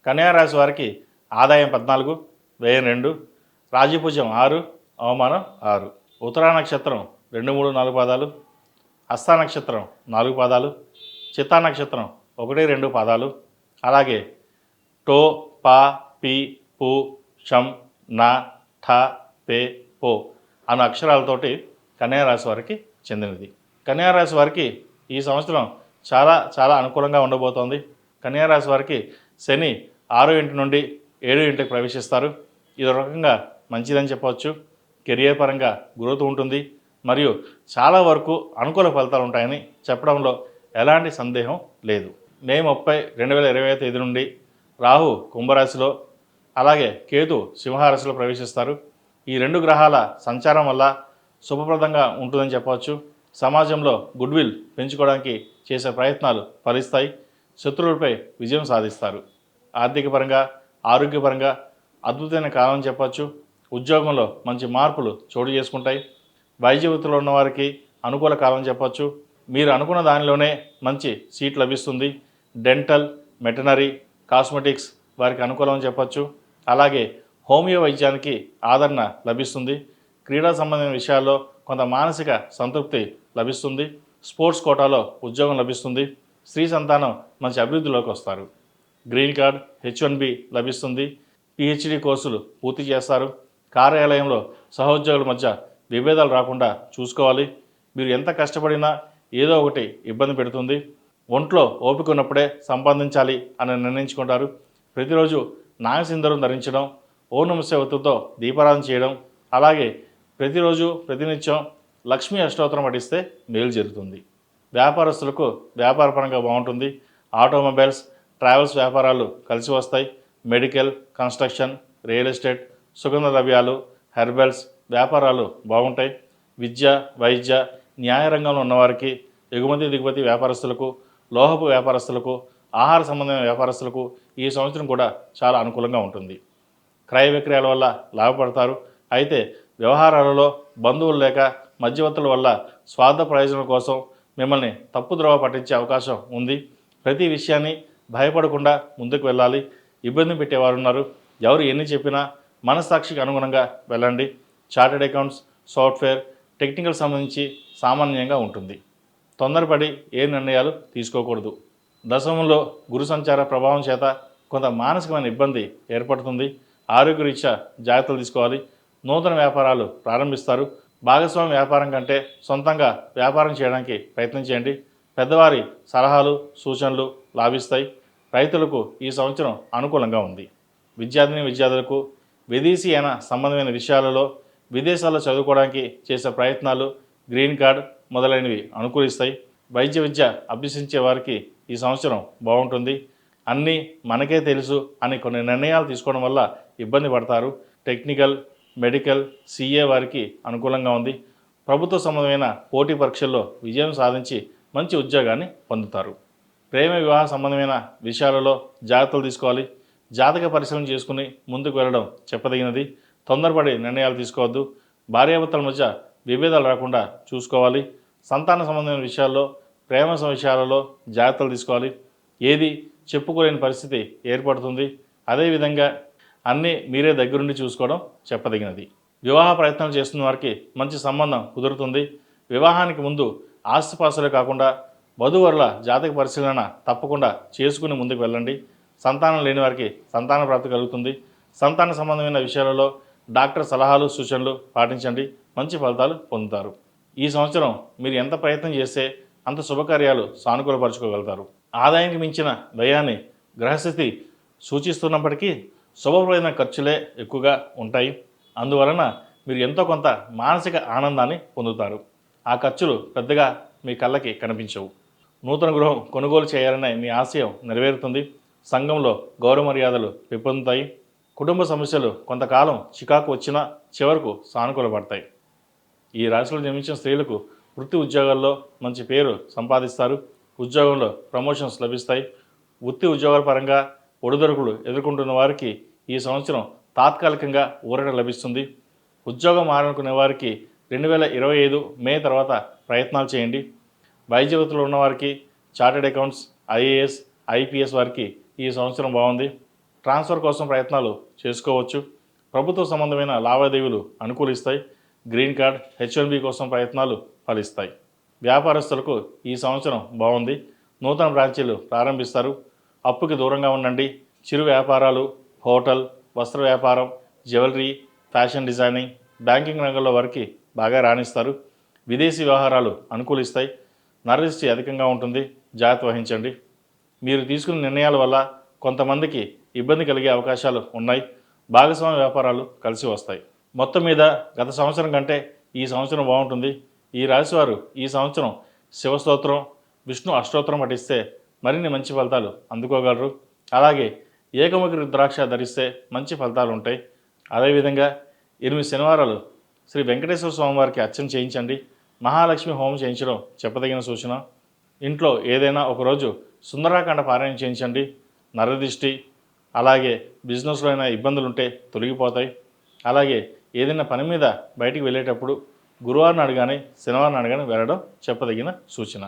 కన్యా రాశి వారికి ఆదాయం 14, వ్యయం 2, రాజపూజ్యం 6, అవమానం 6. ఉత్తరా నక్షత్రం 2, 3, 4 పాదాలు, హస్త నక్షత్రం 4 పాదాలు, చిత్తా నక్షత్రం 1, 2 పాదాలు, అలాగే టో, పా, పి, పు, షం, నా, ఠ, పే, పో అన్న అక్షరాలతోటి కన్యా రాశి వారికి చెందినది. కన్యా రాశి వారికి ఈ సంవత్సరం చాలా చాలా అనుకూలంగా ఉండబోతోంది. కన్యా రాశి వారికి శని 6వ ఇంటి నుండి 7వ ఇంటికి ప్రవేశిస్తారు. ఇది ఒక రకంగా మంచిదని చెప్పవచ్చు. కెరియర్ పరంగా గ్రోత్ ఉంటుంది మరియు చాలా వరకు అనుకూల ఫలితాలు ఉంటాయని చెప్పడంలో ఎలాంటి సందేహం లేదు. మే 30, 2020 తేదీ నుండి రాహు కుంభరాశిలో, అలాగే కేతు సింహరాశిలో ప్రవేశిస్తారు. ఈ 2 గ్రహాల సంచారం వల్ల శుభప్రదంగా ఉంటుందని చెప్పవచ్చు. సమాజంలో గుడ్విల్ పెంచుకోవడానికి చేసే ప్రయత్నాలు ఫలిస్తాయి. శత్రువులపై విజయం సాధిస్తారు. ఆర్థిక పరంగా, ఆరోగ్యపరంగా అద్భుతమైన కాలం చెప్పచ్చు. ఉద్యోగంలో మంచి మార్పులు చోటు చేసుకుంటాయి. వైద్య వృత్తిలో ఉన్నవారికి అనుకూల కాలం చెప్పచ్చు. మీరు అనుకున్న దానిలోనే మంచి సీట్ లభిస్తుంది. డెంటల్, వెటర్నరీ, కాస్మెటిక్స్ వారికి అనుకూలం చెప్పచ్చు. అలాగే హోమియో వైద్యానికి ఆదరణ లభిస్తుంది. క్రీడా సంబంధించిన విషయాల్లో కొంత మానసిక సంతృప్తి లభిస్తుంది. స్పోర్ట్స్ కోటాలో ఉద్యోగం లభిస్తుంది. స్త్రీ సంతానం మంచి అభివృద్ధిలోకి వస్తారు. గ్రీన్ కార్డ్, H1B లభిస్తుంది. PhD కోర్సులు పూర్తి చేస్తారు. కార్యాలయంలో సహోద్యోగుల మధ్య విభేదాలు రాకుండా చూసుకోవాలి. మీరు ఎంత కష్టపడినా ఏదో ఒకటి ఇబ్బంది పెడుతుంది. ఒంట్లో ఓపిక ఉన్నప్పుడే సంపాదించాలి అని నిర్ణయించుకుంటారు. ప్రతిరోజు నాగసింధూరం ధరించడం, ఓం నమః శివాయ ఒత్తుతో దీపారాధన చేయడం, అలాగే ప్రతిరోజు ప్రతినిత్యం లక్ష్మీ అష్టోత్తరం పఠిస్తే మేలు జరుగుతుంది. వ్యాపారస్తులకు వ్యాపారపరంగా బాగుంటుంది. ఆటోమొబైల్స్, ట్రావెల్స్ వ్యాపారాలు కలిసి వస్తాయి. మెడికల్, కన్స్ట్రక్షన్, రియల్ ఎస్టేట్, సుగంధ ద్రవ్యాలు, హెర్బల్స్ వ్యాపారాలు బాగుంటాయి. విద్య, వైద్య, న్యాయ రంగంలో ఉన్నవారికి, ఎగుమతి దిగుమతి వ్యాపారస్తులకు, లోహపు వ్యాపారస్తులకు, ఆహార సంబంధమైన వ్యాపారస్తులకు ఈ సంవత్సరం కూడా చాలా అనుకూలంగా ఉంటుంది. క్రయ విక్రయాల వల్ల లాభపడతారు. అయితే వ్యవహారాలలో బంధువులు లేక మధ్యవర్తుల వల్ల స్వార్థ ప్రయోజనం కోసం మిమ్మల్ని తప్పుద్రోవ పట్టించే అవకాశం ఉంది. ప్రతి విషయాన్ని భయపడకుండా ముందుకు వెళ్ళాలి. ఇబ్బంది పెట్టేవారు ఉన్నారు. ఎవరు ఎన్ని చెప్పినా మనస్సాక్షికి అనుగుణంగా వెళ్ళండి. చార్టెడ్ అకౌంట్స్, సాఫ్ట్వేర్, టెక్నికల్ సంబంధించి సామాన్యంగా ఉంటుంది. తొందరపడి ఏ నిర్ణయాలు తీసుకోకూడదు. దశమంలో గురు సంచార ప్రభావం చేత కొంత మానసికమైన ఇబ్బంది ఏర్పడుతుంది. ఆరోగ్యరీత్యా జాగ్రత్తలు తీసుకోవాలి. నూతన వ్యాపారాలు ప్రారంభిస్తారు. భాగస్వామి వ్యాపారం కంటే సొంతంగా వ్యాపారం చేయడానికి ప్రయత్నం చేయండి. పెద్దవారి సలహాలు, సూచనలు లాభిస్తాయి. రైతులకు ఈ సంవత్సరం అనుకూలంగా ఉంది. విద్యార్థులకు విదేశీయాన సంబంధమైన విషయాలలో విదేశాల్లో చదువుకోవడానికి చేసే ప్రయత్నాలు, గ్రీన్ కార్డ్ మొదలైనవి అనుకూలిస్తాయి. వైద్య విద్య అభ్యసించే వారికి ఈ సంవత్సరం బాగుంటుంది. అన్నీ మనకే తెలుసు అని కొన్ని నిర్ణయాలు తీసుకోవడం వల్ల ఇబ్బంది పడతారు. టెక్నికల్, మెడికల్, CA వారికి అనుకూలంగా ఉంది. ప్రభుత్వ సంబంధమైన పోటీ పరీక్షల్లో విజయం సాధించి మంచి ఉద్యోగాన్ని పొందుతారు. ప్రేమ వివాహ సంబంధమైన విషయాలలో జాగ్రత్తలు తీసుకోవాలి. జాతక పరిశీలన చేసుకుని ముందుకు వెళ్ళడం చెప్పదగినది. తొందరపడి నిర్ణయాలు తీసుకోవద్దు. భార్యాభర్తల మధ్య విభేదాలు రాకుండా చూసుకోవాలి. సంతాన సంబంధమైన విషయాల్లో, ప్రేమ విషయాలలో జాగ్రత్తలు తీసుకోవాలి. ఏది చెప్పుకోలేని పరిస్థితి ఏర్పడుతుంది. అదేవిధంగా అన్నీ మీరే దగ్గరుండి చూసుకోవడం చెప్పదగినది. వివాహ ప్రయత్నాలు చేస్తున్న వారికి మంచి సంబంధం కుదురుతుంది. వివాహానికి ముందు ఆస్తిపాస్తులే కాకుండా వధూవరుల జాతక పరిశీలన తప్పకుండా చేసుకుని ముందుకు వెళ్ళండి. సంతానం లేని వారికి సంతాన ప్రాప్తి కలుగుతుంది. సంతాన సంబంధమైన విషయాలలో డాక్టర్ సలహాలు, సూచనలు పాటించండి. మంచి ఫలితాలు పొందుతారు. ఈ సంవత్సరం మీరు ఎంత ప్రయత్నం చేస్తే అంత శుభకార్యాలు సానుకూలపరచుకోగలుగుతారు. ఆదాయానికి మించిన వ్యయాన్ని గ్రహస్థితి సూచిస్తున్నప్పటికీ శుభప్రదమైన ఖర్చులే ఎక్కువగా ఉంటాయి. అందువలన మీరు ఎంతో కొంత మానసిక ఆనందాన్ని పొందుతారు. ఆ ఖర్చులు పెద్దగా మీ కళ్ళకి కనిపించవు. నూతన గృహం కొనుగోలు చేయాలనే మీ ఆశయం నెరవేరుతుంది. సంఘంలో గౌరవ మర్యాదలు పెంపొందుతాయి. కుటుంబ సమస్యలు కొంతకాలం చికాకు వచ్చినా చివరకు సానుకూలపడతాయి. ఈ రాశిలో జన్మించిన స్త్రీలకు వృత్తి ఉద్యోగాల్లో మంచి పేరు సంపాదిస్తారు. ఉద్యోగంలో ప్రమోషన్స్ లభిస్తాయి. వృత్తి ఉద్యోగాల పరంగా ఒడిదొడుకులు ఎదుర్కొంటున్న వారికి ఈ సంవత్సరం తాత్కాలికంగా ఊరట లభిస్తుంది. ఉద్యోగం మారాలనుకునే వారికి 2025 మే తర్వాత ప్రయత్నాలు చేయండి. వైద్య వృత్తిలో ఉన్నవారికి, చార్టెడ్ అకౌంట్స్, IAS, IPS వారికి ఈ సంవత్సరం బాగుంది. ట్రాన్స్ఫర్ కోసం ప్రయత్నాలు చేసుకోవచ్చు. ప్రభుత్వ సంబంధమైన లావాదేవీలు అనుకూలిస్తాయి. గ్రీన్ కార్డ్, H1B కోసం ప్రయత్నాలు ఫలిస్తాయి. వ్యాపారస్తులకు ఈ సంవత్సరం బాగుంది. నూతన బ్రాంచీలు ప్రారంభిస్తారు. అప్పుకి దూరంగా ఉండండి. చిరు వ్యాపారాలు, హోటల్, వస్త్ర వ్యాపారం, జ్యువెలరీ, ఫ్యాషన్ డిజైనింగ్, బ్యాంకింగ్ రంగంలో వారికి బాగా రాణిస్తారు. విదేశీ వ్యవహారాలు అనుకూలిస్తాయి. నరదిష్టి అధికంగా ఉంటుంది, జాగ్రత్త వహించండి. మీరు తీసుకున్న నిర్ణయాల వల్ల కొంతమందికి ఇబ్బంది కలిగే అవకాశాలు ఉన్నాయి. భాగస్వామ్య వ్యాపారాలు కలిసి వస్తాయి. మొత్తం మీద గత సంవత్సరం కంటే ఈ సంవత్సరం బాగుంటుంది. ఈ రాశివారు ఈ సంవత్సరం శివస్తోత్రం, విష్ణు అష్టోత్తరం పఠిస్తే మరిన్ని మంచి ఫలితాలు అందుకోగలరు. అలాగే ఏకముఖి రుద్రాక్ష ధరిస్తే మంచి ఫలితాలు ఉంటాయి. అదేవిధంగా 8 శనివారాలు శ్రీ వెంకటేశ్వర స్వామివారికి అర్చన చేయించండి. మహాలక్ష్మి హోమం చేయించడం చెప్పదగిన సూచన. ఇంట్లో ఏదైనా ఒకరోజు సుందరాకాండ పారాయణ చేయించండి. నరదిష్టి, అలాగే బిజినెస్లో అయినా ఇబ్బందులు ఉంటే తొలగిపోతాయి. అలాగే ఏదైనా పని మీద బయటికి వెళ్ళేటప్పుడు గురువారం నాడు కానీ శనివారం నాడు కానీ వెళ్ళడం చెప్పదగిన సూచన.